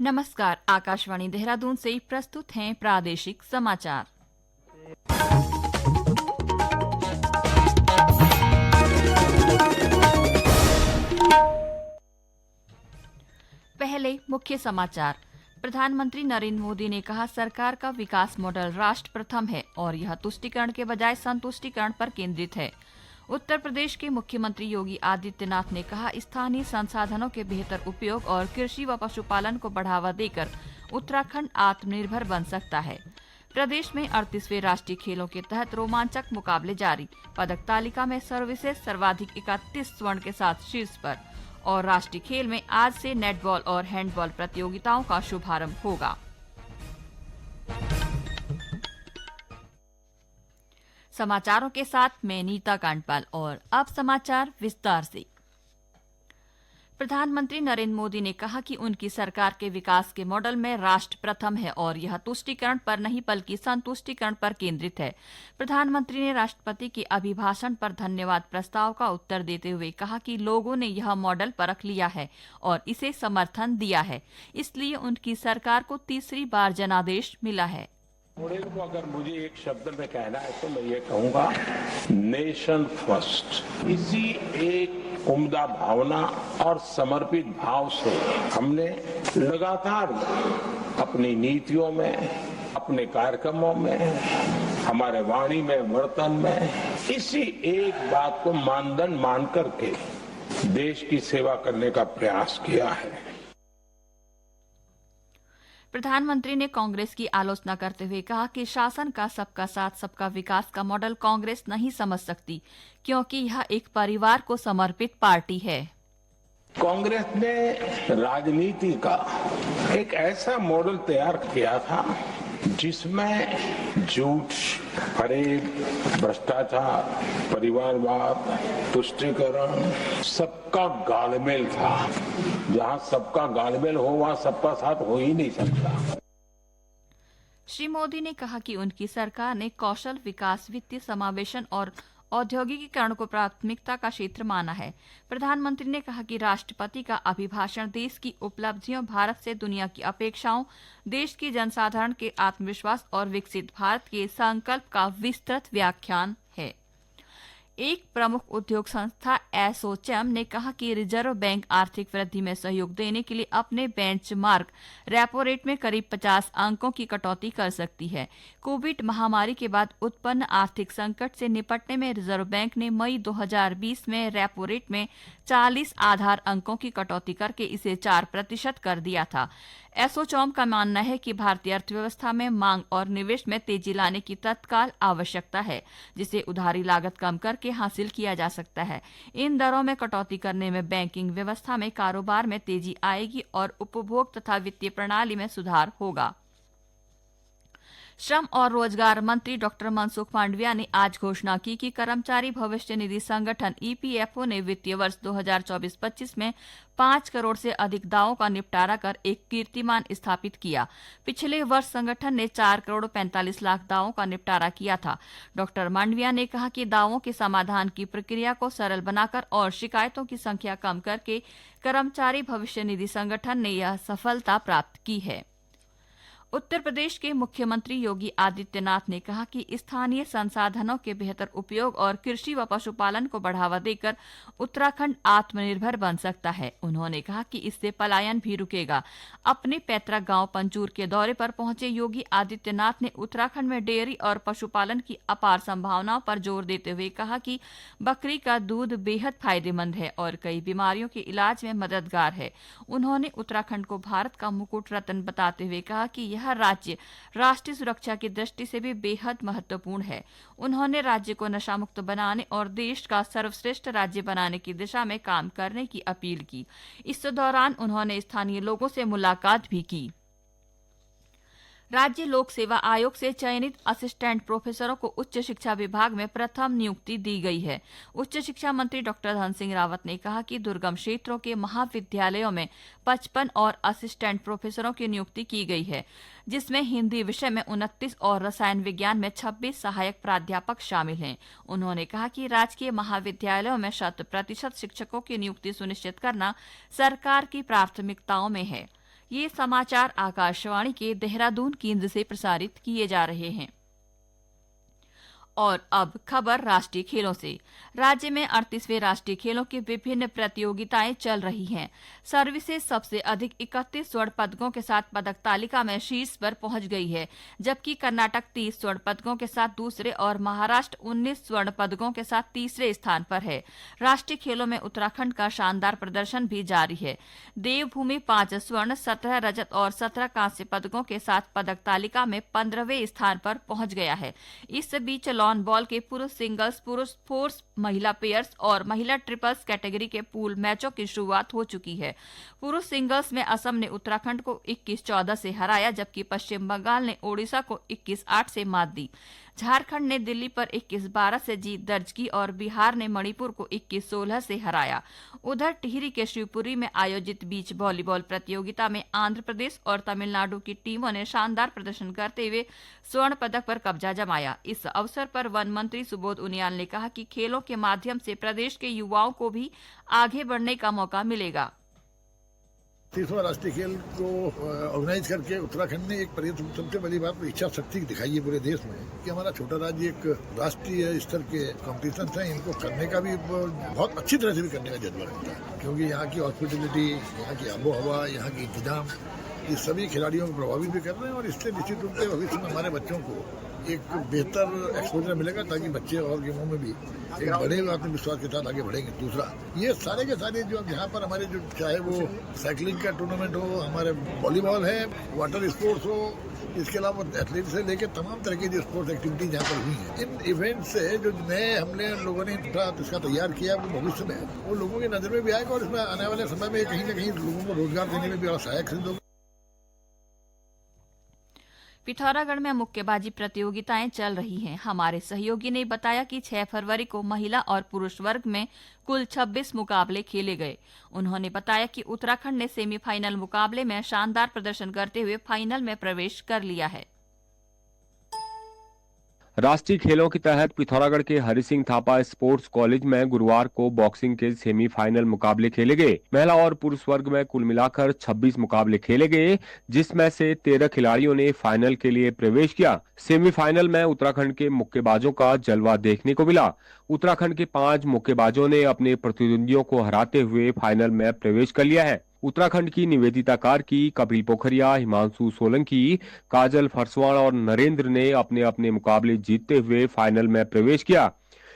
नमस्कार, आकाशवाणी देहरादून से प्रस्तुत हैं प्रादेशिक समाचार। पहले मुख्य समाचार। प्रधानमंत्री नरेंद्र मोदी ने कहा, सरकार का विकास मॉडल राष्ट्र प्रथम है और यह तुष्टीकरण के बजाय संतुष्टीकरण पर केंद्रित है। उत्तर प्रदेश के मुख्यमंत्री योगी आदित्यनाथ ने कहा, स्थानीय संसाधनों के बेहतर उपयोग और कृषि व पशुपालन को बढ़ावा देकर उत्तराखंड आत्मनिर्भर बन सकता है। प्रदेश में 38वें राष्ट्रीय खेलों के तहत रोमांचक मुकाबले जारी। पदक तालिका में सर्विसेज सर्वाधिक 31 स्वर्ण के साथ शीर्ष पर। और राष्ट्रीय खेल में आज से नेटबॉल और हैंडबॉल प्रतियोगिताओं का शुभारंभ होगा। समाचारों के साथ मैं नीता कांडपाल और अब समाचार विस्तार से। प्रधानमंत्री नरेंद्र मोदी ने कहा कि उनकी सरकार के विकास के मॉडल में राष्ट्र प्रथम है और यह तुष्टीकरण पर नहीं बल्कि संतुष्टीकरण पर केंद्रित है। प्रधानमंत्री ने राष्ट्रपति के अभिभाषण पर धन्यवाद प्रस्ताव का उत्तर देते हुए कहा कि लोगों ने यह मॉडल परख लिया है और इसे समर्थन दिया है, इसलिए उनकी सरकार को तीसरी बार जनादेश मिला है। मॉडल को अगर मुझे एक शब्द में कहना है तो मैं ये कहूंगा, नेशन फर्स्ट। इसी एक उम्दा भावना और समर्पित भाव से हमने लगातार अपनी नीतियों में, अपने कार्यक्रमों में, हमारे वाणी में, वर्तन में इसी एक बात को मानदंड मान करके देश की सेवा करने का प्रयास किया है। प्रधानमंत्री ने कांग्रेस की आलोचना करते हुए कहा कि शासन का सबका साथ सबका विकास का मॉडल कांग्रेस नहीं समझ सकती, क्योंकि यह एक परिवार को समर्पित पार्टी है। कांग्रेस ने राजनीति का एक ऐसा मॉडल तैयार किया था जिसमें झूठ, फरेब, भ्रष्टाचार, परिवारवाद, तुष्टीकरण सबका गालमेल था। जहां सबका गालमेल हो वहां सबका साथ हो ही नहीं सकता। श्री मोदी ने कहा कि उनकी सरकार ने कौशल विकास, वित्तीय समावेशन और औद्योगिकीकरण को प्राथमिकता का क्षेत्र माना है। प्रधानमंत्री ने कहा कि राष्ट्रपति का अभिभाषण देश की उपलब्धियों, भारत से दुनिया की अपेक्षाओं, देश के जनसाधारण के आत्मविश्वास और विकसित भारत के संकल्प का विस्तृत व्याख्यान है। एक प्रमुख उद्योग संस्था एसोचैम ने कहा कि रिजर्व बैंक आर्थिक वृद्धि में सहयोग देने के लिए अपने बेंचमार्क रेपो रेट में करीब 50 अंकों की कटौती कर सकती है। कोविड महामारी के बाद उत्पन्न आर्थिक संकट से निपटने में रिजर्व बैंक ने मई 2020 में रेपो रेट में 40 आधार अंकों की कटौती करके इसे 4% कर दिया था। एसोचैम का मानना है कि भारतीय अर्थव्यवस्था में मांग और निवेश में तेजी लाने की तत्काल आवश्यकता है, जिसे उधारी लागत कम करके हासिल किया जा सकता है। इन दरों में कटौती करने में बैंकिंग व्यवस्था में कारोबार में तेजी आएगी और उपभोग तथा वित्तीय प्रणाली में सुधार होगा। श्रम और रोजगार मंत्री डॉक्टर मनसुख मांडविया ने आज घोषणा की कि कर्मचारी भविष्य निधि संगठन ईपीएफओ ने वित्तीय वर्ष 2024-25 में 5 करोड़ से अधिक दावों का निपटारा कर एक कीर्तिमान स्थापित किया। पिछले वर्ष संगठन ने 4 करोड़ 45 लाख दावों का निपटारा किया था। डॉक्टर मांडविया ने कहा कि दावों के समाधान की प्रक्रिया को सरल बनाकर और शिकायतों की संख्या कम करके कर्मचारी भविष्य निधि संगठन ने यह सफलता प्राप्त की है। उत्तर प्रदेश के मुख्यमंत्री योगी आदित्यनाथ ने कहा कि स्थानीय संसाधनों के बेहतर उपयोग और कृषि व पशुपालन को बढ़ावा देकर उत्तराखंड आत्मनिर्भर बन सकता है। उन्होंने कहा कि इससे पलायन भी रुकेगा। अपने पैतृक गांव पंचूर के दौरे पर पहुंचे योगी आदित्यनाथ ने उत्तराखंड में डेयरी और पशुपालन की अपार संभावनाओं पर जोर देते हुए कहा कि बकरी का दूध बेहद फायदेमंद है और कई बीमारियों के इलाज में मददगार है। उन्होंने उत्तराखंड को भारत का मुकुट रत्न बताते हुए कहा कि यह राज्य राष्ट्रीय सुरक्षा की दृष्टि से भी बेहद महत्वपूर्ण है। उन्होंने राज्य को नशा मुक्त बनाने और देश का सर्वश्रेष्ठ राज्य बनाने की दिशा में काम करने की अपील की। इस दौरान उन्होंने स्थानीय लोगों से मुलाकात भी की। राज्य लोक सेवा आयोग से चयनित असिस्टेंट प्रोफेसरों को उच्च शिक्षा विभाग में प्रथम नियुक्ति दी गई है। उच्च शिक्षा मंत्री डॉक्टर धन सिंह रावत ने कहा कि दुर्गम क्षेत्रों के महाविद्यालयों में 55 और असिस्टेंट प्रोफेसरों की नियुक्ति की गई है, जिसमें हिंदी विषय में 29 और रसायन विज्ञान में 26 सहायक प्राध्यापक शामिल हैं। उन्होंने कहा कि राजकीय महाविद्यालयों में 100% शिक्षकों की नियुक्ति सुनिश्चित करना सरकार की प्राथमिकताओं में है। ये समाचार आकाशवाणी के देहरादून केंद्र से प्रसारित किए जा रहे हैं। और अब खबर राष्ट्रीय खेलों से। राज्य में 38वें राष्ट्रीय खेलों की विभिन्न प्रतियोगिताएं चल रही हैं। सर्विसेज सबसे अधिक 31 स्वर्ण पदकों के साथ पदक तालिका में शीर्ष पर पहुंच गई है, जबकि कर्नाटक 30 स्वर्ण पदकों के साथ दूसरे और महाराष्ट्र 19 स्वर्ण पदकों के साथ तीसरे स्थान पर है। राष्ट्रीय खेलों में उत्तराखंड का शानदार प्रदर्शन भी जारी है। देवभूमि 5 स्वर्ण, 17 रजत और 17 कांस्य पदकों के साथ पदक तालिका में 15वें स्थान पर पहुंच गया है। इस बीच लॉन बॉल के पुरुष सिंगल्स, पुरुष फोर्स, महिला पेयर्स और महिला ट्रिपल्स कैटेगरी के पूल मैचों की शुरुआत हो चुकी है। पुरुष सिंगल्स में असम ने उत्तराखंड को 21-14 से हराया, जबकि पश्चिम बंगाल ने ओडिशा को 21-8 से मात दी। झारखंड ने दिल्ली पर 21-12 से जीत दर्ज की और बिहार ने मणिपुर को 21-16 से हराया। उधर टिहरी के शिवपुरी में आयोजित बीच वॉलीबॉल प्रतियोगिता में आंध्र प्रदेश और तमिलनाडु की टीमों ने शानदार प्रदर्शन करते हुए स्वर्ण पदक पर कब्जा जमाया। इस अवसर पर वन मंत्री सुबोध उनियाल ने कहा कि खेलों के माध्यम से प्रदेश के युवाओं को भी आगे बढ़ने का मौका मिलेगा। 30वां राष्ट्रीय खेल को ऑर्गेनाइज करके उत्तराखंड ने एक सबसे बड़ी बात इच्छा शक्ति दिखाई है पूरे देश में कि हमारा छोटा राज्य एक राष्ट्रीय स्तर के कॉम्पिटिशन है, इनको करने का भी बहुत अच्छी तरह से भी करने का जज्बा रहता है, क्योंकि यहाँ की हॉस्पिटलिटी, यहाँ की आबो हवा, यहाँ की इंतजाम, ये सभी खिलाड़ियों को प्रभावित भी कर रहे हैं और इससे निश्चित रूप से भविष्य में हमारे बच्चों को एक बेहतर एक्सपोजर मिलेगा, ताकि बच्चे और गेमों में भी एक बड़े आत्मविश्वास के साथ आगे बढ़ेंगे। दूसरा, ये सारे के सारे जो यहाँ पर हमारे जो चाहे वो साइकिलिंग का टूर्नामेंट हो, हमारे वॉलीबॉल है, वाटर स्पोर्ट्स हो, इसके अलावा एथलीट से लेकर तमाम तरह की जो स्पोर्ट्स एक्टिविटीज यहाँ पर हुई हैं, इन इवेंट से जो नए हमने लोगों ने इसका तैयार किया वो भविष्य में वो लोगों की नजर में भी आएगा और इसमें आने वाले समय में कहीं न कहीं लोगों को रोजगार देने में भी सहायक सिद्ध होगा। पिथौरागढ़ में मुक्केबाजी प्रतियोगिताएं चल रही हैं। हमारे सहयोगी ने बताया कि 6 फरवरी को महिला और पुरुष वर्ग में कुल 26 मुकाबले खेले गए। उन्होंने बताया कि उत्तराखंड ने सेमीफाइनल मुकाबले में शानदार प्रदर्शन करते हुए फाइनल में प्रवेश कर लिया है। राष्ट्रीय खेलों के तहत पिथौरागढ़ के हरि सिंह थापा स्पोर्ट्स कॉलेज में गुरुवार को बॉक्सिंग के सेमीफाइनल मुकाबले खेले गए। महिला और पुरुष वर्ग में कुल मिलाकर 26 मुकाबले खेले गए, जिसमें से 13 खिलाड़ियों ने फाइनल के लिए प्रवेश किया। सेमीफाइनल में उत्तराखंड के मुक्केबाजों का जलवा देखने को मिला। उत्तराखंड के 5 मुक्केबाजों ने अपने प्रतिद्वंदियों को हराते हुए फाइनल में प्रवेश कर लिया है। उत्तराखंड की निवेदिता कार्की, कपिल पोखरिया, हिमांशु सोलंकी, काजल फरसवाण और नरेंद्र ने अपने अपने मुकाबले जीतते हुए फाइनल में प्रवेश किया।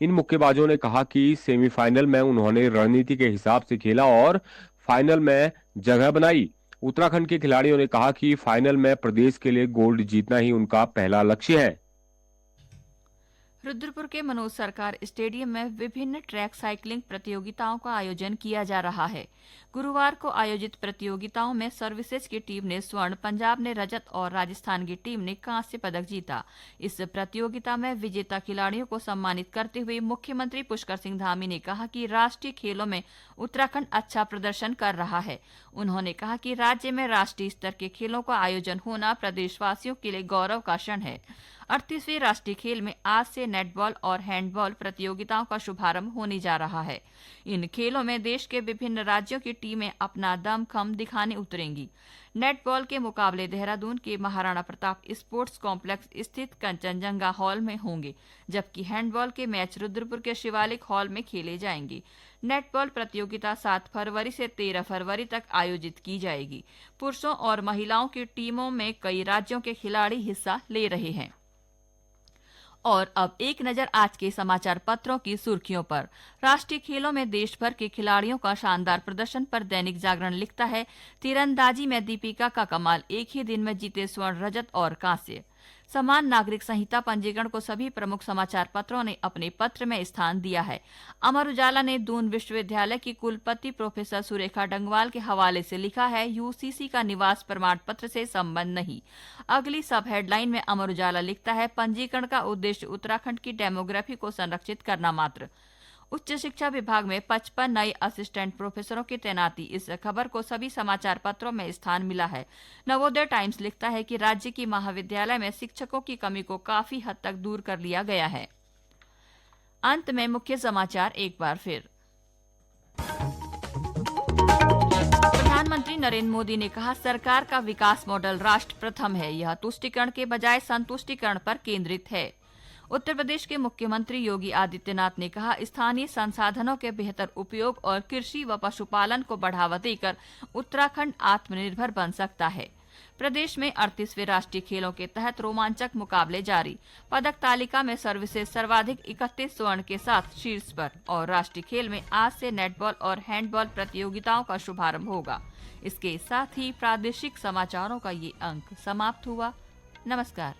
इन मुक्केबाजों ने कहा कि सेमीफाइनल में उन्होंने रणनीति के हिसाब से खेला और फाइनल में जगह बनाई। उत्तराखंड के खिलाड़ियों ने कहा कि फाइनल में प्रदेश के लिए गोल्ड जीतना ही उनका पहला लक्ष्य है। रुद्रपुर के मनोज सरकार स्टेडियम में विभिन्न ट्रैक साइकिलिंग प्रतियोगिताओं का आयोजन किया जा रहा है। गुरुवार को आयोजित प्रतियोगिताओं में सर्विसेज की टीम ने स्वर्ण, पंजाब ने रजत और राजस्थान की टीम ने कांस्य पदक जीता। इस प्रतियोगिता में विजेता खिलाड़ियों को सम्मानित करते हुए मुख्यमंत्री पुष्कर सिंह धामी ने कहा कि राष्ट्रीय खेलों में उत्तराखंड अच्छा प्रदर्शन कर रहा है। उन्होंने कहा कि राज्य में राष्ट्रीय स्तर के खेलों का आयोजन होना प्रदेशवासियों के लिए गौरव का क्षण है। 38वें राष्ट्रीय खेल में आज से नेटबॉल और हैंडबॉल प्रतियोगिताओं का शुभारंभ होने जा रहा है। इन खेलों में देश के विभिन्न राज्यों की टीमें अपना दमखम दिखाने उतरेंगी। नेटबॉल के मुकाबले देहरादून के महाराणा प्रताप स्पोर्ट्स कॉम्प्लेक्स स्थित कंचनजंगा हॉल में होंगे, जबकि हैंडबॉल के मैच रुद्रपुर के शिवालिक हॉल में खेले जाएंगे। नेटबॉल प्रतियोगिता 7 फरवरी से 13 फरवरी तक आयोजित की जाएगी। पुरुषों और महिलाओं की टीमों में कई राज्यों के खिलाड़ी हिस्सा ले रहे हैं। और अब एक नजर आज के समाचार पत्रों की सुर्खियों पर। राष्ट्रीय खेलों में देश भर के खिलाड़ियों का शानदार प्रदर्शन पर दैनिक जागरण लिखता है, तीरंदाजी में दीपिका का कमाल, एक ही दिन में जीते स्वर्ण, रजत और कांस्य। समान नागरिक संहिता पंजीकरण को सभी प्रमुख समाचार पत्रों ने अपने पत्र में स्थान दिया है। अमर उजाला ने दून विश्वविद्यालय की कुलपति प्रोफेसर सुरेखा डंगवाल के हवाले से लिखा है, यूसीसी का निवास प्रमाण पत्र से संबंध नहीं। अगली सब हेडलाइन में अमर उजाला लिखता है, पंजीकरण का उद्देश्य उत्तराखंड की डेमोग्राफी को संरक्षित करना मात्र। उच्च शिक्षा विभाग में 55 नए असिस्टेंट प्रोफेसरों की तैनाती। इस खबर को सभी समाचार पत्रों में स्थान मिला है। नवोदय टाइम्स लिखता है कि राज्य की महाविद्यालय में शिक्षकों की कमी को काफी हद तक दूर कर लिया गया है। अंत में मुख्य समाचार एक बार फिर। प्रधानमंत्री नरेंद्र मोदी ने कहा, सरकार का विकास मॉडल राष्ट्र प्रथम है। यह तुष्टीकरण के बजाय संतुष्टीकरण पर केंद्रित है। उत्तर प्रदेश के मुख्यमंत्री योगी आदित्यनाथ ने कहा, स्थानीय संसाधनों के बेहतर उपयोग और कृषि व पशुपालन को बढ़ावा देकर उत्तराखंड आत्मनिर्भर बन सकता है। प्रदेश में 38वें राष्ट्रीय खेलों के तहत रोमांचक मुकाबले जारी। पदक तालिका में सर्विसेज सर्वाधिक 31 स्वर्ण के साथ शीर्ष पर और राष्ट्रीय खेल में आज से नेटबॉल और हैंडबॉल प्रतियोगिताओं का शुभारंभ होगा। इसके साथ ही प्रादेशिक समाचारों का ये अंक समाप्त हुआ। नमस्कार।